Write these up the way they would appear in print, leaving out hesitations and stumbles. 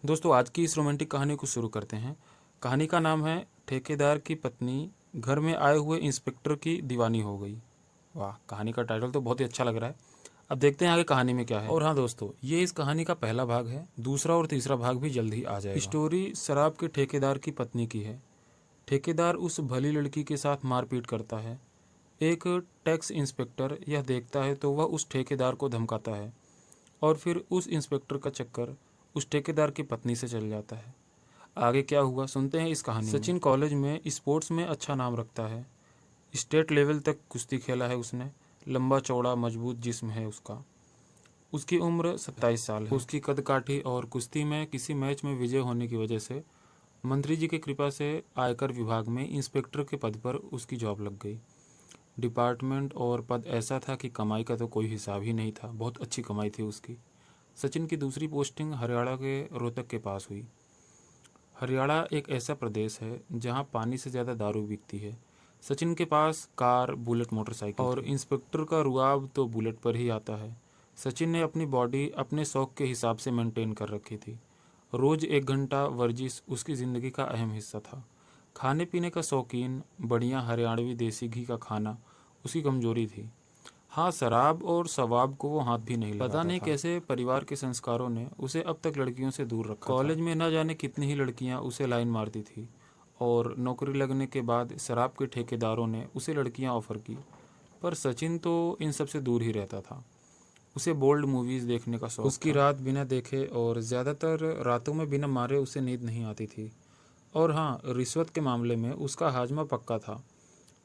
दोस्तों आज की इस रोमांटिक कहानी को शुरू करते हैं। कहानी का नाम है ठेकेदार की पत्नी घर में आए हुए इंस्पेक्टर की दीवानी हो गई। वाह, कहानी का टाइटल तो बहुत ही अच्छा लग रहा है। अब देखते हैं आगे कहानी में क्या है। और हाँ दोस्तों, ये इस कहानी का पहला भाग है। दूसरा और तीसरा भाग भी जल्द ही आ जाएगा। स्टोरी शराब के ठेकेदार की पत्नी की है। ठेकेदार उस भली लड़की के साथ मारपीट करता है। एक टैक्स इंस्पेक्टर यह देखता है तो वह उस ठेकेदार को धमकाता है और फिर उस इंस्पेक्टर का चक्कर उस ठेकेदार की पत्नी से चल जाता है। आगे क्या हुआ सुनते हैं इस कहानी में। सचिन कॉलेज में स्पोर्ट्स में अच्छा नाम रखता है। स्टेट लेवल तक कुश्ती खेला है उसने। लंबा चौड़ा मजबूत जिस्म है उसका। उसकी उम्र 27 साल है। उसकी कदकाठी और कुश्ती में किसी मैच में विजय होने की वजह से मंत्री जी की कृपा से आयकर विभाग में इंस्पेक्टर के पद पर उसकी जॉब लग गई। डिपार्टमेंट और पद ऐसा था कि कमाई का तो कोई हिसाब ही नहीं था। बहुत अच्छी कमाई थी उसकी। सचिन की दूसरी पोस्टिंग हरियाणा के रोहतक के पास हुई। हरियाणा एक ऐसा प्रदेश है जहां पानी से ज़्यादा दारू बिकती है। सचिन के पास कार, बुलेट, मोटरसाइकिल और इंस्पेक्टर का रुआब तो बुलेट पर ही आता है। सचिन ने अपनी बॉडी अपने शौक के हिसाब से मेंटेन कर रखी थी। रोज़ 1 घंटा वर्जिश उसकी ज़िंदगी का अहम हिस्सा था। खाने पीने का शौकीन, बढ़िया हरियाणवी देसी घी का खाना उसकी कमजोरी थी। हाँ, शराब और शवाब को वो हाथ भी नहीं लगाता। पता नहीं कैसे परिवार के संस्कारों ने उसे अब तक लड़कियों से दूर रखा। कॉलेज में न जाने कितनी ही लड़कियां उसे लाइन मारती थी और नौकरी लगने के बाद शराब के ठेकेदारों ने उसे लड़कियां ऑफर की। पर सचिन तो इन सब से दूर ही रहता था। उसे बोल्ड मूवीज़ देखने का शौक उसकी रात बिना देखे और ज़्यादातर रातों में बिना मारे उसे नींद नहीं आती थी। और हाँ, रिश्वत के मामले में उसका हाजमा पक्का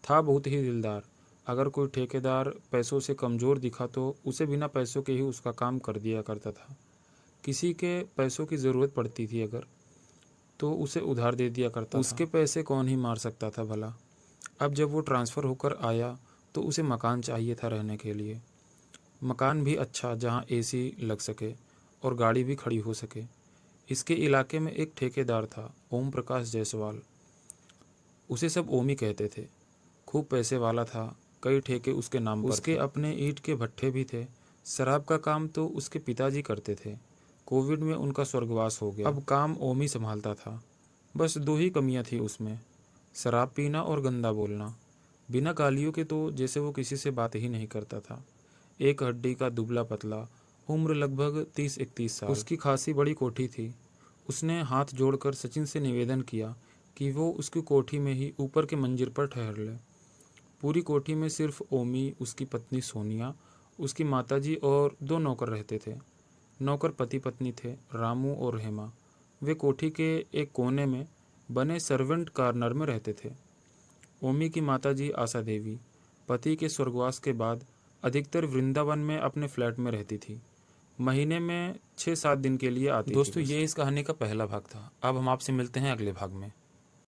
था बहुत ही दिलदार। अगर कोई ठेकेदार पैसों से कमज़ोर दिखा तो उसे बिना पैसों के ही उसका काम कर दिया करता था। किसी के पैसों की ज़रूरत पड़ती थी अगर, तो उसे उधार दे दिया करता था। उसके पैसे कौन ही मार सकता था भला। अब जब वो ट्रांसफ़र होकर आया तो उसे मकान चाहिए था रहने के लिए। मकान भी अच्छा जहाँ एसी लग सके और गाड़ी भी खड़ी हो सके। इसके इलाके में एक ठेकेदार था, ओम प्रकाश जायसवाल। उसे सब ओमी कहते थे। खूब पैसे वाला था। कई ठेके उसके नाम पर उसके अपने ईंट के भट्ठे भी थे। शराब का काम तो उसके पिताजी करते थे। कोविड में उनका स्वर्गवास हो गया। अब काम ओमी संभालता था। बस 2 ही कमियां थी उसमें, शराब पीना और गंदा बोलना। बिना गालियों के तो जैसे वो किसी से बात ही नहीं करता था। एक हड्डी का दुबला पतला, उम्र लगभग 30-31 साल। उसकी खासी बड़ी कोठी थी। उसने हाथ जोड़कर सचिन से निवेदन किया कि वो उसकी कोठी में ही ऊपर के मंजिल पर ठहर ले। पूरी कोठी में सिर्फ ओमी, उसकी पत्नी सोनिया, उसकी माताजी और 2 नौकर रहते थे। नौकर पति पत्नी थे, रामू और हेमा। वे कोठी के एक कोने में बने सर्वेंट कॉर्नर में रहते थे। ओमी की माताजी आशा देवी पति के स्वर्गवास के बाद अधिकतर वृंदावन में अपने फ्लैट में रहती थी। महीने में 6-7 दिन के लिए आती थी। दोस्तों, ये इस कहानी का पहला भाग था। अब हम आपसे मिलते हैं अगले भाग में।